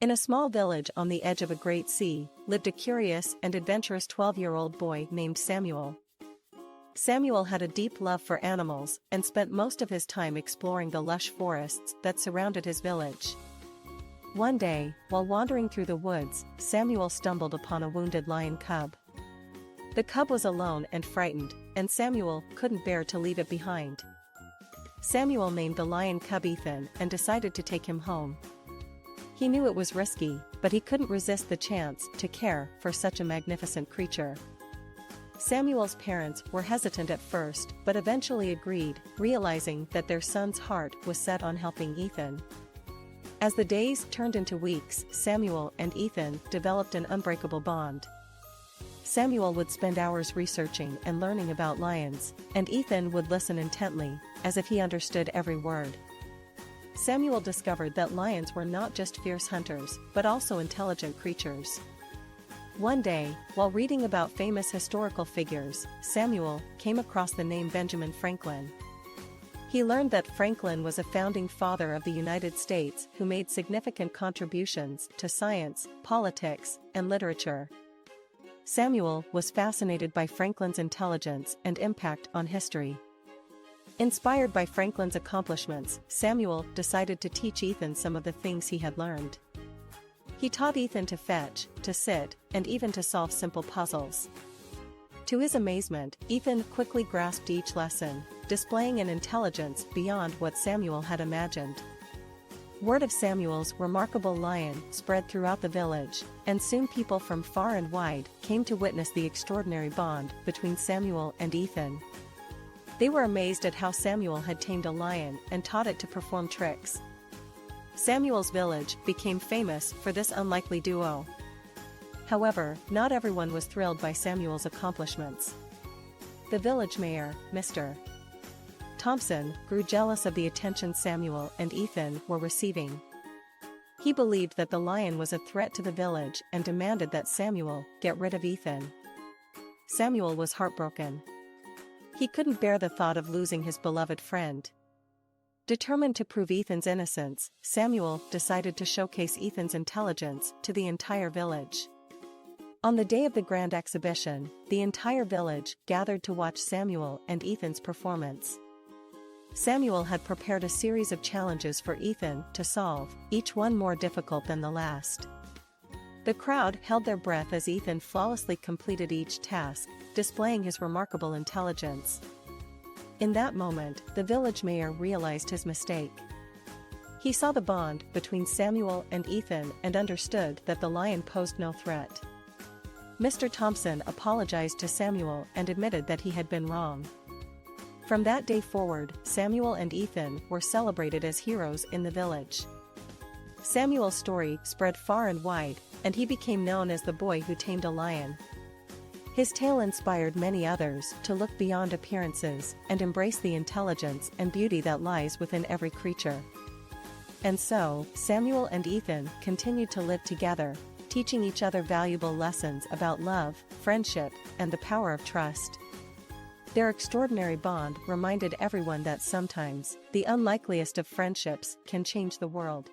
In a small village on the edge of a great sea, lived a curious and adventurous 12-year-old boy named Samuel. Samuel had a deep love for animals and spent most of his time exploring the lush forests that surrounded his village. One day, while wandering through the woods, Samuel stumbled upon a wounded lion cub. The cub was alone and frightened, and Samuel couldn't bear to leave it behind. Samuel named the lion cub Ethan and decided to take him home. He knew it was risky, but he couldn't resist the chance to care for such a magnificent creature. Samuel's parents were hesitant at first but eventually agreed, realizing that their son's heart was set on helping Ethan. As the days turned into weeks, Samuel and Ethan developed an unbreakable bond. Samuel would spend hours researching and learning about lions, and Ethan would listen intently, as if he understood every word. Samuel discovered that lions were not just fierce hunters, but also intelligent creatures. One day, while reading about famous historical figures, Samuel came across the name Benjamin Franklin. He learned that Franklin was a founding father of the United States who made significant contributions to science, politics, and literature. Samuel was fascinated by Franklin's intelligence and impact on history. Inspired by Franklin's accomplishments, Samuel decided to teach Ethan some of the things he had learned. He taught Ethan to fetch, to sit, and even to solve simple puzzles. To his amazement, Ethan quickly grasped each lesson, displaying an intelligence beyond what Samuel had imagined. Word of Samuel's remarkable lion spread throughout the village, and soon people from far and wide came to witness the extraordinary bond between Samuel and Ethan. They were amazed at how Samuel had tamed a lion and taught it to perform tricks. Samuel's village became famous for this unlikely duo. However, not everyone was thrilled by Samuel's accomplishments. The village mayor, Mr. Thompson, grew jealous of the attention Samuel and Ethan were receiving. He believed that the lion was a threat to the village and demanded that Samuel get rid of Ethan. Samuel was heartbroken. He couldn't bear the thought of losing his beloved friend. Determined to prove Ethan's innocence, Samuel decided to showcase Ethan's intelligence to the entire village. On the day of the grand exhibition, the entire village gathered to watch Samuel and Ethan's performance. Samuel had prepared a series of challenges for Ethan to solve, each one more difficult than the last. The crowd held their breath as Ethan flawlessly completed each task, displaying his remarkable intelligence. In that moment, the village mayor realized his mistake. He saw the bond between Samuel and Ethan and understood that the lion posed no threat. Mr. Thompson apologized to Samuel and admitted that he had been wrong. From that day forward, Samuel and Ethan were celebrated as heroes in the village. Samuel's story spread far and wide, and he became known as the boy who tamed a lion. His tale inspired many others to look beyond appearances and embrace the intelligence and beauty that lies within every creature. And so, Samuel and Ethan continued to live together, teaching each other valuable lessons about love, friendship, and the power of trust. Their extraordinary bond reminded everyone that sometimes, the unlikeliest of friendships can change the world.